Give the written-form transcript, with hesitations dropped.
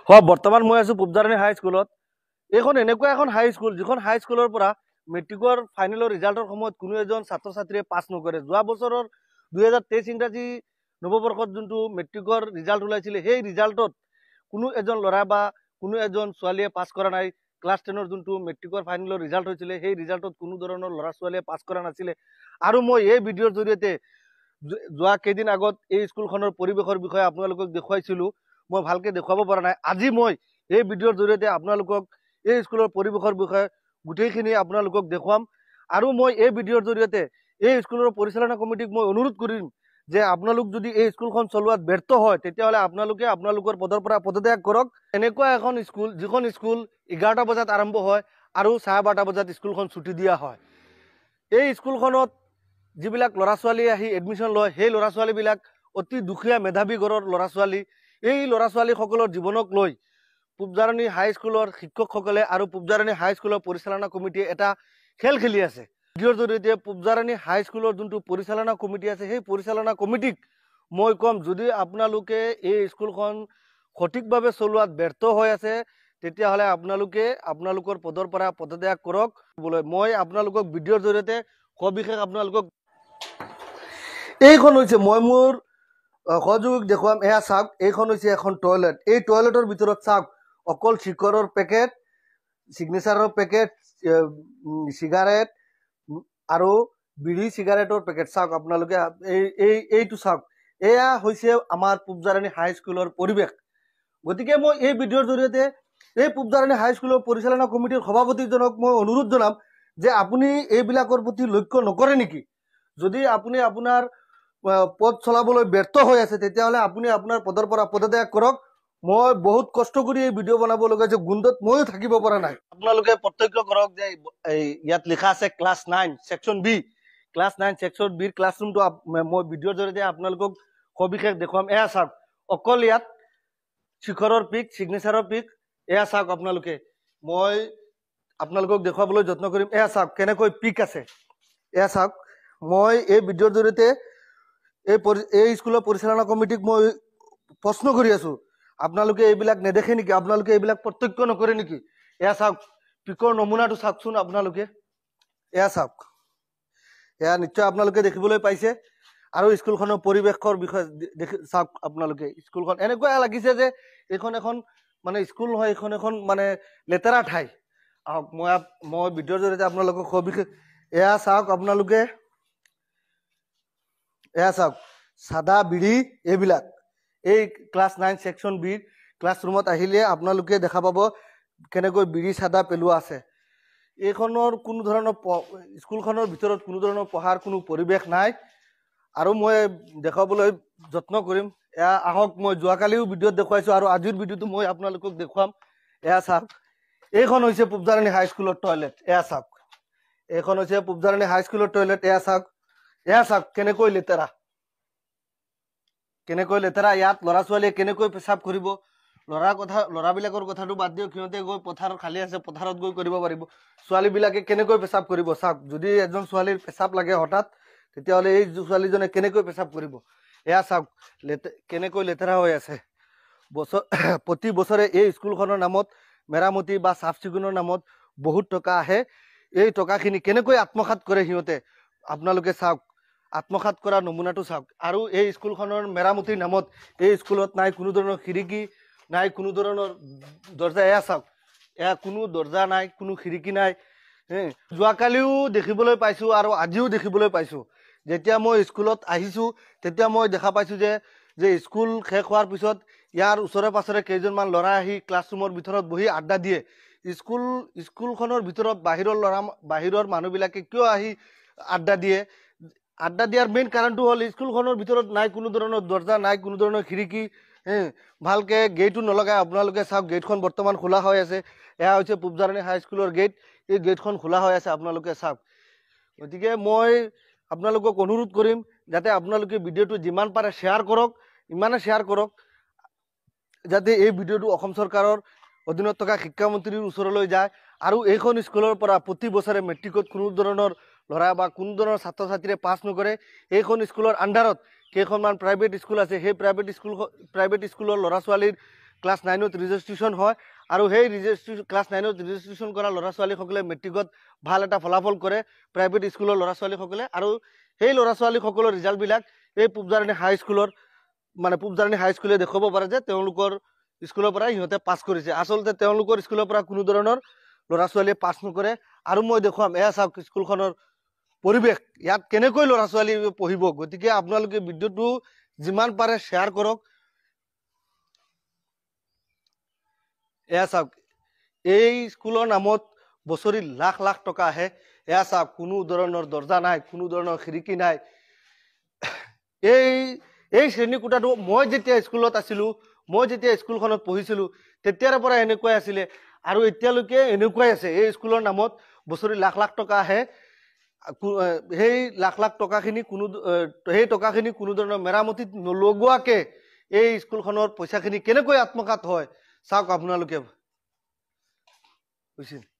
হয় বৰ্তমান মই আছো পূবজাৰণী হাই স্কুলত। এইখন এনেকুৱা এখন হাই স্কুল যিখন হাই স্কুলৰ পৰা মেট্ৰিকৰ ফাইনেলৰ ৰিজাল্টৰ সময়ত কোনো এজন ছাত্ৰ ছাত্ৰীয়ে পাছ নকৰে। যোৱা বছৰৰ 2023 ইংৰাজী নৱবৰ্ষত যোনটো মেট্ৰিকৰ ৰিজাল্ট ওলাইছিলে সেই ৰিজাল্টত কোনো এজন ল'ৰা বা কোনো এজন ছোৱালীয়ে পাছ কৰা নাই। ক্লাছ 10ৰ যোনটো মেট্ৰিকৰ ফাইনেলৰ ৰিজাল্ট হৈছিলে সেই ৰিজাল্টত কোনো ধৰণৰ ল'ৰা ছোৱালীয়ে পাছ কৰা নাছিলে। আৰু মই এই ভিডিঅ'ৰ জৰিয়তে যোৱা কেইদিন আগত এই স্কুলখনৰ পৰিৱেশৰ বিষয়ে আপোনালোকক দেখুৱাইছিলোঁ। মই ভালকে দেখুৱাব পৰা নাই। আজি মই এই ভিডিঅ'ৰ জৰিয়তে আপোনালোকক এই স্কুলৰ পৰিৱেশৰ বিষয়ে গোটেইখিনি আপোনালোকক দেখুৱাম। আৰু মই এই ভিডিঅ'ৰ জৰিয়তে এই স্কুলৰ পৰিচালনা কমিটিক মই অনুৰোধ কৰিম যে আপোনালোক যদি এই স্কুলখন চলোৱাত ব্যৰ্থ হয় তেতিয়াহ'লে আপোনালোকে আপোনালোকৰ পদৰ পৰা পদত্যাগ কৰক। এনেকুৱা এখন স্কুল যিখন স্কুল 11টা বজাত আৰম্ভ হয় আৰু 12:30 বজাত স্কুলখন ছুটি দিয়া হয়। এই স্কুলখনত যিবিলাক ল'ৰা ছোৱালী আহি এডমিশ্যন লয় সেই ল'ৰা ছোৱালীবিলাক অতি দুখীয়া মেধাৱী ঘৰৰ ল'ৰা ছোৱালী। এই ল'ৰা ছোৱালীসকলৰ জীৱনক লৈ পূবজাৰণী হাই স্কুলৰ শিক্ষকসকলে আৰু পূবজাৰণী হাই স্কুলৰ পৰিচালনা কমিটিয়ে এটা খেল খেলি আছে। ভিডিঅ'ৰ জৰিয়তে পূবজাৰণী হাই স্কুলৰ যোনটো পৰিচালনা কমিটি আছে সেই পৰিচালনা কমিটিক মই ক'ম, যদি আপোনালোকে এই স্কুলখন সঠিকভাৱে চলোৱাত ব্যৰ্থ হৈ আছে তেতিয়াহ'লে আপোনালোকে আপোনালোকৰ পদৰ পৰা পদত্যাগ কৰক। মই আপোনালোকক ভিডিঅ'ৰ জৰিয়তে সবিশেষ আপোনালোকক এইখন হৈছে মই মোৰ সহযোগীক দেখুৱাম। এয়া চাওক, এইখন হৈছে এখন টয়লেট। এই টয়লেটৰ ভিতৰত চাওক অকল শিখৰৰ পেকেট, চিগনেচাৰৰ পেকেট, চিগাৰেট আৰু বিড়ি চিগাৰেটৰ পেকেট। চাওক আপোনালোকে এইটো চাওক, এয়া হৈছে আমাৰ পূবজাৰণী হাই স্কুলৰ পৰিৱেশ। গতিকে মই এই ভিডিঅ'ৰ জৰিয়তে এই পূবজাৰণী হাই স্কুলৰ পৰিচালনা কমিটিৰ সভাপতিজনক মই অনুৰোধ জনাম যে আপুনি এইবিলাকৰ প্ৰতি লক্ষ্য নকৰে নেকি? যদি আপুনি আপোনাৰ পদ চলাবলৈ ব্যৰ্থ হৈ আছে তেতিয়াহ'লে আপুনি আপোনাৰ পদৰ পৰা পদত্যাগ কৰক। মই বহুত কষ্ট কৰি এই ভিডিঅ' বনাব লগা হৈছে, গোন্ধত ময়ো থাকিব পৰা নাই। আপোনালোকে প্ৰত্যক্ষ কৰক যে ইয়াত লিখা আছে class 9 section B. Class 9 section বিৰ ক্লাছৰুমটো মই ভিডিঅ'ৰ জৰিয়তে আপোনালোকক সবিশেষ দেখুৱাম। এয়া চাওক, অকল ইয়াত শিখৰৰ পিক, চিগনেচাৰৰ পিক। এয়া চাওক আপোনালোকে, মই আপোনালোকক দেখুৱাবলৈ যত্ন কৰিম। এয়া চাওক কেনেকৈ পিক আছে। এয়া চাওক, মই এই ভিডিঅ'ৰ জৰিয়তে এই স্কুলৰ পৰিচালনা কমিটিক মই প্ৰশ্ন কৰি আছো, আপোনালোকে এইবিলাক নেদেখে নেকি? আপোনালোকে এইবিলাক প্ৰত্যক্ষ নকৰে নেকি? এয়া চাওক, পিকৰ নমুনাটো চাওকচোন আপোনালোকে। এয়া চাওক, এয়া নিশ্চয় আপোনালোকে দেখিবলৈ পাইছে। আৰু স্কুলখনৰ পৰিৱেশৰ বিষয়ে চাওক আপোনালোকে। স্কুলখন এনেকুৱা লাগিছে যে এইখন এখন মানে স্কুল নহয়, এইখন এখন মানে লেতেৰা ঠাই। আহক মই ভিডিঅ'ৰ জৰিয়তে আপোনালোকক সবিশেষ। এয়া চাওক আপোনালোকে, এয়া চাওক চাদা বিড়ি এইবিলাক। এই ক্লাছ 9 ছেকশ্যন বিৰ ক্লাছৰুমত আহিলে আপোনালোকে দেখা পাব কেনেকৈ বিড়ি চাদা পেলোৱা আছে। এইখনৰ কোনো ধৰণৰ স্কুলখনৰ ভিতৰত কোনো ধৰণৰ পঢ়াৰ কোনো পৰিৱেশ নাই। আৰু মই দেখুৱাবলৈ যত্ন কৰিম। এয়া আহক, মই যোৱাকালিও ভিডিঅ'ত দেখুৱাইছোঁ আৰু আজিৰ ভিডিঅ'টো মই আপোনালোকক দেখুৱাম। এয়া চাওক, এইখন হৈছে পূবজাৰণী হাই স্কুলৰ টয়লেট। এয়া চাওক, এইখন হৈছে পূবজাৰণী হাই স্কুলৰ টয়লেট। এয়া চাওক, এয়া চাওক কেনেকৈ লেতেৰা, কেনেকৈ লেতেৰা। ইয়াত ল'ৰা ছোৱালীয়ে কেনেকৈ পেচাব কৰিব? ল'ৰাবিলাকৰ কথাটো বাদ দিয়ক, সিহঁতে গৈ পথাৰ খালী আছে, পথাৰত গৈ কৰিব পাৰিব। ছোৱালীবিলাকে কেনেকৈ পেচাব কৰিব চাওক। যদি এজন ছোৱালীৰ পেচাব লাগে হঠাৎ তেতিয়াহ'লে এই ছোৱালীজনে কেনেকৈ পেচাব কৰিব? এয়া চাওক কেনেকৈ লেতেৰা হৈ আছে। প্ৰতি বছৰে এই স্কুলখনৰ নামত মেৰামতি বা চাফ চিকুণৰ নামত বহুত টকা আহে। এই টকাখিনি কেনেকৈ আত্মসাৎ কৰে সিহঁতে আপোনালোকে চাওক। আত্মসাৎ কৰা নমুনাটো চাওক। আৰু এই স্কুলখনৰ মেৰামতিৰ নামত এই স্কুলত নাই কোনো ধৰণৰ খিৰিকী, নাই কোনো ধৰণৰ দৰ্জা। এয়া চাওক, এয়া কোনো দৰ্জা নাই, কোনো খিৰিকী নাই। যোৱাকালিও দেখিবলৈ পাইছোঁ আৰু আজিও দেখিবলৈ পাইছোঁ। যেতিয়া মই স্কুলত আহিছোঁ তেতিয়া মই দেখা পাইছোঁ যে স্কুল শেষ হোৱাৰ পিছত ইয়াৰ ওচৰে পাছৰে কেইজনমান ল'ৰা আহি ক্লাছৰুমৰ ভিতৰত বহি আড্ডা দিয়ে। স্কুলখনৰ ভিতৰত বাহিৰৰ মানুহবিলাকে কিয় আহি আড্ডা দিয়ে? আড্ডা দিয়াৰ মেইন কাৰণটো হ'ল স্কুলখনৰ ভিতৰত নাই কোনো ধৰণৰ দৰ্জা, নাই কোনো ধৰণৰ খিৰিকী। ভালকে গেটো নলগাই। আপোনালোকে চাওক, গেটখন বৰ্তমান খোলা হৈ আছে। এয়া হৈছে পূবজাৰণী হাই স্কুলৰ গেট। এই গেটখন খোলা হৈ আছে, আপোনালোকে চাওক। গতিকে মই আপোনালোকক অনুৰোধ কৰিম যাতে আপোনালোকে ভিডিঅ'টো যিমান পাৰে শ্বেয়াৰ কৰক, ইমানে শ্বেয়াৰ কৰক যাতে এই ভিডিঅ'টো অসম চৰকাৰৰ অধীনত থকা শিক্ষামন্ত্ৰীৰ ওচৰলৈ যায়। আৰু এইখন স্কুলৰ পৰা প্ৰতি বছৰে মেট্ৰিকত কোনো ধৰণৰ ল'ৰা বা কোনো ধৰণৰ ছাত্ৰ ছাত্ৰীয়ে পাছ নকৰে। এইখন স্কুলৰ আণ্ডাৰত কেইখনমান প্ৰাইভেট স্কুল আছে। সেই প্ৰাইভেট স্কুলৰ ল'ৰা ছোৱালীৰ ক্লাছ 9ত ৰেজিষ্ট্ৰেশ্যন হয় আৰু সেই ক্লাছ 9ত ৰেজিষ্ট্ৰেশ্যন কৰা ল'ৰা ছোৱালীসকলে মেট্ৰিকত ভাল এটা ফলাফল কৰে প্ৰাইভেট স্কুলৰ ল'ৰা ছোৱালীসকলে আৰু সেই ল'ৰা ছোৱালীসকলৰ ৰিজাল্টবিলাক এই পূবজাৰণী হাইস্কুলৰ মানে পূবজাৰণী হাইস্কুলে দেখুৱাব পাৰে যে তেওঁলোকৰ স্কুলৰ পৰা সিহঁতে পাছ কৰিছে আচলতে তেওঁলোকৰ স্কুলৰ পৰা কোনো ধৰণৰ ল'ৰা ছোৱালীয়ে পাছ নকৰে আৰু মই দেখুৱাম এয়া চাওক স্কুলখনৰ পৰিৱেশ ইয়াত কেনেকৈ ল'ৰা ছোৱালী পঢ়িব গতিকে আপোনালোকে ভিডিঅ'টো যিমান পাৰে শ্বেয়াৰ কৰক এয়া চাওক এই স্কুলৰ নামত বছৰি লাখ লাখ টকা আহে এয়া চাওক কোনো ধৰণৰ দৰ্জা নাই কোনো ধৰণৰ খিৰিকী নাই এই শ্ৰেণী কোঠাটো মই যেতিয়া স্কুলত আছিলোঁ মই যেতিয়া স্কুলখনত পঢ়িছিলোঁ তেতিয়াৰ পৰা এনেকুৱাই আছিলে আৰু এতিয়ালৈকে এনেকুৱাই আছে এই স্কুলৰ নামত বছৰি লাখ লাখ টকা আহে সেই লাখ লাখ টকাখিনি কোনো ধৰণৰ মেৰামতিত নলগোৱাকে এই স্কুলখনৰ পইচাখিনি কেনেকৈ আত্মসাৎ হয় চাওক আপোনালোকে বুজিছে